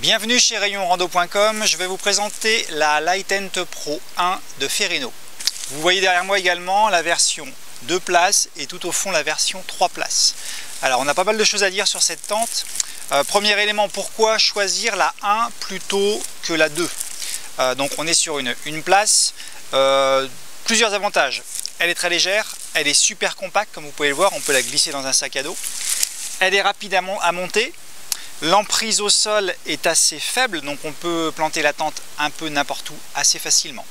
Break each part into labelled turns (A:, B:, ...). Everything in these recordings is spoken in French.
A: Bienvenue chez rayonrando.com, je vais vous présenter la Lightente Pro 1 de Ferrino. Vous voyez derrière moi également la version 2 places et tout au fond la version 3 places. Alors on a pas mal de choses à dire sur cette tente. Premier élément, pourquoi choisir la 1 plutôt que la 2? Donc on est sur une place, plusieurs avantages. Elle est très légère, elle est super compacte comme vous pouvez le voir, on peut la glisser dans un sac à dos. Elle est rapide à monter. L'emprise au sol est assez faible, donc on peut planter la tente un peu n'importe où assez facilement.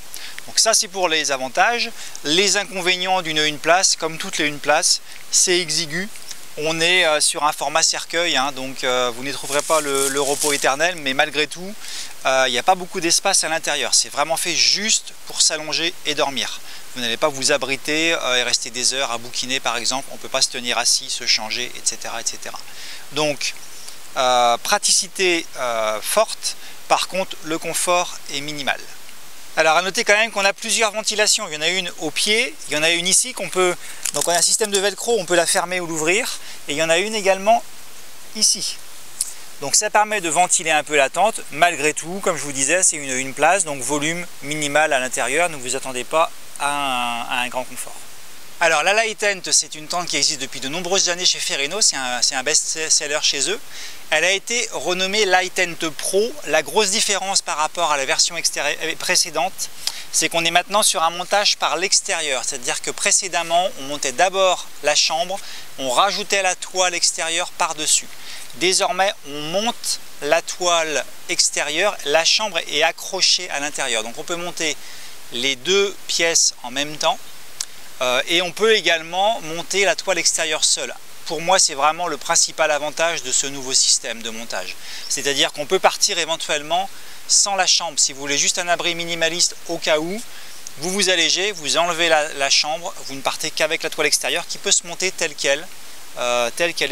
A: Donc ça c'est pour les avantages. Les inconvénients d'une une place, comme toutes les une places, c'est exigu. On est sur un format cercueil, hein, donc vous n'y trouverez pas le repos éternel, mais malgré tout, il n'y a pas beaucoup d'espace à l'intérieur. C'est vraiment fait juste pour s'allonger et dormir. Vous n'allez pas vous abriter et rester des heures à bouquiner par exemple. On ne peut pas se tenir assis, se changer, etc. etc. Donc, praticité forte, par contre le confort est minimal. Alors à noter quand même qu'on a plusieurs ventilations, il y en a une au pied, il y en a une ici qu'on peut, donc on a un système de velcro, on peut la fermer ou l'ouvrir, et il y en a une également ici. Donc ça permet de ventiler un peu la tente, malgré tout, comme je vous disais, c'est une place, donc volume minimal à l'intérieur, ne vous attendez pas à un grand confort. Alors la Lightente, c'est une tente qui existe depuis de nombreuses années chez Ferrino, c'est un best-seller chez eux. Elle a été renommée Lightente Pro. La grosse différence par rapport à la version précédente, c'est qu'on est maintenant sur un montage par l'extérieur. C'est-à-dire que précédemment, on montait d'abord la chambre, on rajoutait la toile extérieure par-dessus. Désormais, on monte la toile extérieure, la chambre est accrochée à l'intérieur. Donc on peut monter les deux pièces en même temps. Et on peut également monter la toile extérieure seule. Pour moi, c'est vraiment le principal avantage de ce nouveau système de montage. C'est-à-dire qu'on peut partir éventuellement sans la chambre. Si vous voulez juste un abri minimaliste au cas où, vous vous allégez, vous enlevez la chambre, vous ne partez qu'avec la toile extérieure qui peut se monter telle qu'elle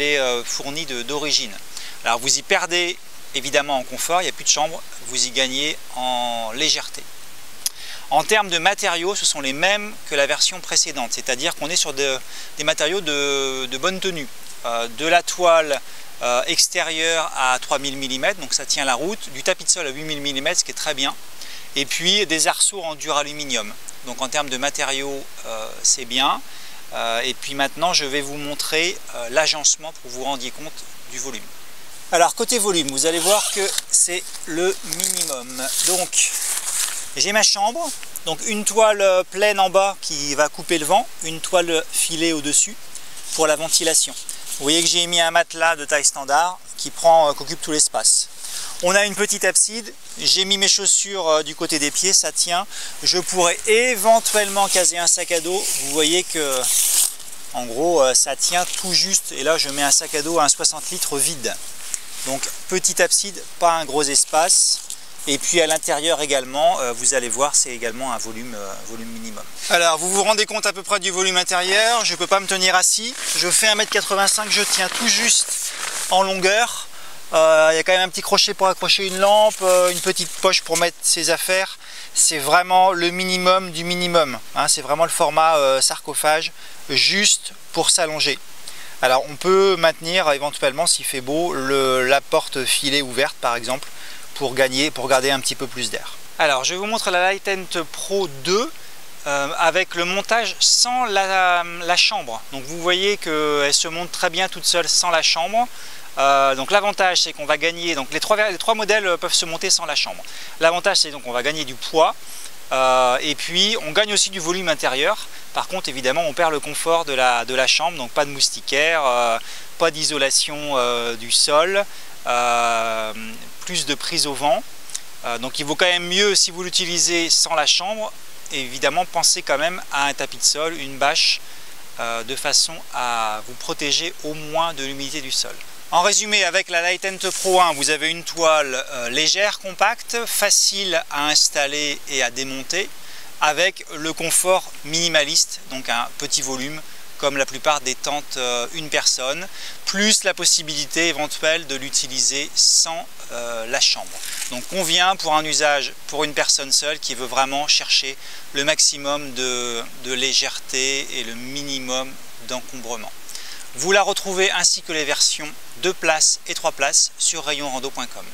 A: est fournie d'origine. Alors vous y perdez évidemment en confort, il n'y a plus de chambre, vous y gagnez en légèreté. En termes de matériaux, ce sont les mêmes que la version précédente, c'est-à-dire qu'on est sur des matériaux de bonne tenue. De la toile extérieure à 3000 mm, donc ça tient la route, du tapis de sol à 8000 mm, ce qui est très bien, et puis des arceaux en duraluminium. Donc en termes de matériaux, c'est bien. Et puis maintenant, je vais vous montrer l'agencement pour que vous vous rendiez compte du volume. Alors côté volume, vous allez voir que c'est le minimum. Donc, j'ai ma chambre, donc une toile pleine en bas qui va couper le vent, une toile filée au-dessus pour la ventilation. Vous voyez que j'ai mis un matelas de taille standard qui occupe tout l'espace. On a une petite abside, j'ai mis mes chaussures du côté des pieds, ça tient. Je pourrais éventuellement caser un sac à dos, vous voyez que en gros ça tient tout juste. Et là je mets un sac à dos à un 60 litres vide. Donc petite abside, pas un gros espace. Et puis à l'intérieur également, vous allez voir, c'est également un volume minimum. Alors vous vous rendez compte à peu près du volume intérieur, je ne peux pas me tenir assis. Je fais 1m85, je tiens tout juste en longueur. Il y a quand même un petit crochet pour accrocher une lampe, une petite poche pour mettre ses affaires. C'est vraiment le minimum du minimum, hein, c'est vraiment le format sarcophage, juste pour s'allonger. Alors on peut maintenir éventuellement, s'il fait beau, la porte filée ouverte par exemple, pour garder un petit peu plus d'air. Alors je vous montre la Lightente Pro 2 avec le montage sans la chambre. Donc vous voyez qu'elle se monte très bien toute seule sans la chambre. Donc l'avantage c'est qu'on va gagner, donc les trois modèles peuvent se monter sans la chambre. L'avantage c'est donc qu'on va gagner du poids et puis on gagne aussi du volume intérieur. Par contre évidemment on perd le confort de la chambre, donc pas de moustiquaire, pas d'isolation du sol. Plus de prise au vent, donc il vaut quand même mieux si vous l'utilisez sans la chambre. Et évidemment pensez quand même à un tapis de sol, une bâche, de façon à vous protéger au moins de l'humidité du sol. En résumé, avec la Lightente Pro 1, vous avez une toile légère, compacte, facile à installer et à démonter, avec le confort minimaliste, donc un petit volume, comme la plupart des tentes une personne, plus la possibilité éventuelle de l'utiliser sans la chambre. Donc convient pour un usage pour une personne seule qui veut vraiment chercher le maximum de légèreté et le minimum d'encombrement. Vous la retrouvez ainsi que les versions 2 places et 3 places sur rayonrando.com.